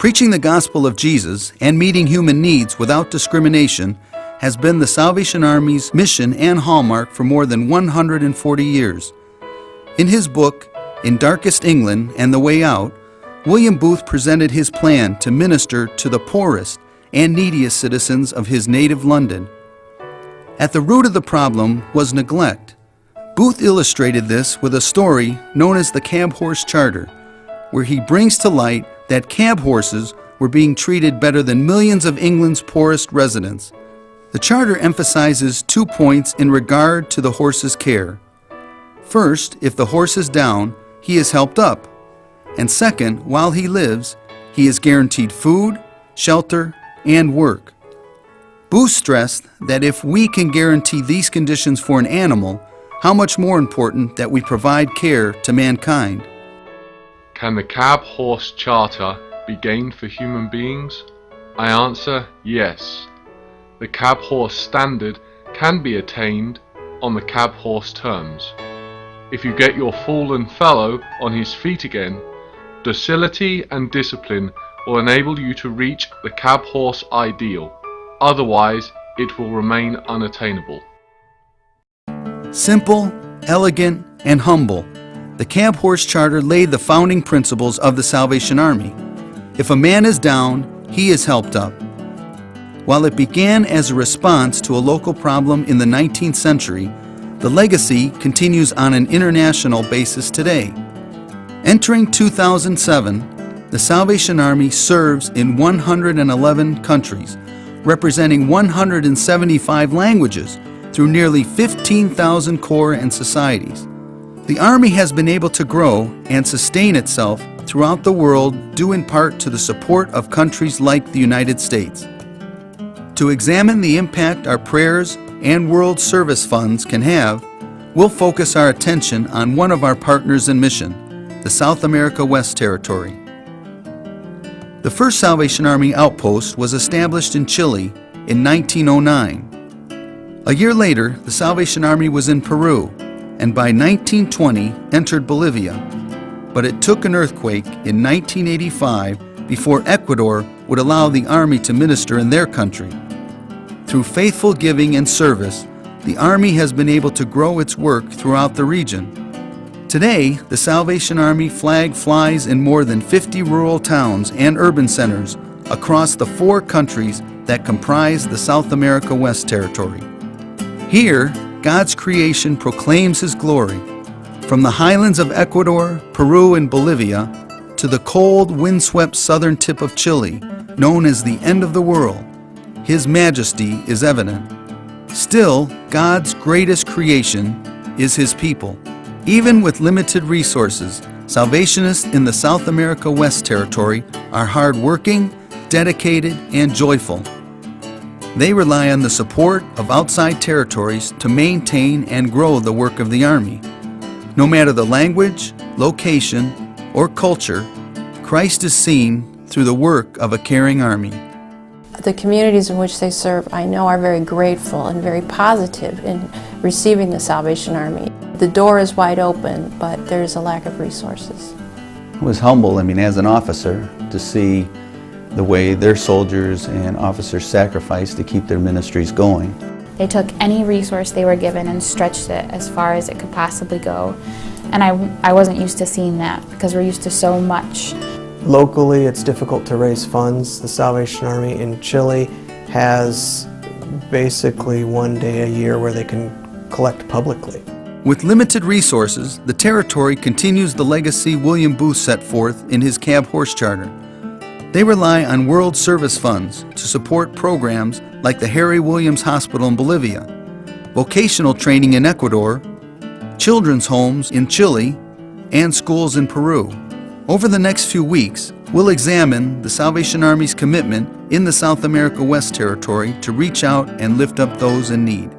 Preaching the gospel of Jesus and meeting human needs without discrimination has been the Salvation Army's mission and hallmark for more than 140 years. In his book, In Darkest England and the Way Out, William Booth presented his plan to minister to the poorest and neediest citizens of his native London. At the root of the problem was neglect. Booth illustrated this with a story known as the Cab Horse Charter, where he brings to light that cab horses were being treated better than millions of England's poorest residents. The charter emphasizes 2 points in regard to the horse's care. First, if the horse is down, he is helped up. And second, while he lives, he is guaranteed food, shelter, and work. Booth stressed that if we can guarantee these conditions for an animal, how much more important that we provide care to mankind. Can the Cab Horse Charter be gained for human beings? I answer yes. The Cab Horse Standard can be attained on the Cab Horse terms. If you get your fallen fellow on his feet again, docility and discipline will enable you to reach the Cab Horse ideal. Otherwise, it will remain unattainable. Simple, elegant, and humble, the Cab Horse Charter laid the founding principles of the Salvation Army. If a man is down, he is helped up. While it began as a response to a local problem in the 19th century, the legacy continues on an international basis today. Entering 2007, the Salvation Army serves in 111 countries, representing 175 languages through nearly 15,000 corps and societies. The Army has been able to grow and sustain itself throughout the world due in part to the support of countries like the United States. To examine the impact our prayers and World Service Funds can have, we'll focus our attention on one of our partners in mission, the South America West Territory. The first Salvation Army outpost was established in Chile in 1909. A year later, the Salvation Army was in Peru, and by 1920 entered Bolivia. But it took an earthquake in 1985 before Ecuador would allow the Army to minister in their country. Through faithful giving and service, the Army has been able to grow its work throughout the region. Today, the Salvation Army flag flies in more than 50 rural towns and urban centers across the 4 countries that comprise the South America West Territory. Here, God's creation proclaims His glory. From the highlands of Ecuador, Peru, and Bolivia to the cold, windswept southern tip of Chile, known as the end of the world, His majesty is evident. Still, God's greatest creation is His people. Even with limited resources, Salvationists in the South America West Territory are hardworking, dedicated, and joyful. They rely on the support of outside territories to maintain and grow the work of the Army. No matter the language, location, or culture, Christ is seen through the work of a caring Army. The communities in which they serve, I know, are very grateful and very positive in receiving the Salvation Army. The door is wide open, but there's a lack of resources. I was humbled, as an officer, to see the way their soldiers and officers sacrificed to keep their ministries going. They took any resource they were given and stretched it as far as it could possibly go. And I wasn't used to seeing that because we're used to so much. Locally, it's difficult to raise funds. The Salvation Army in Chile has basically one day a year where they can collect publicly. With limited resources, the territory continues the legacy William Booth set forth in his Cab Horse Charter. They rely on World Service Funds to support programs like the Harry Williams Hospital in Bolivia, vocational training in Ecuador, children's homes in Chile, and schools in Peru. Over the next few weeks, we'll examine the Salvation Army's commitment in the South America West Territory to reach out and lift up those in need.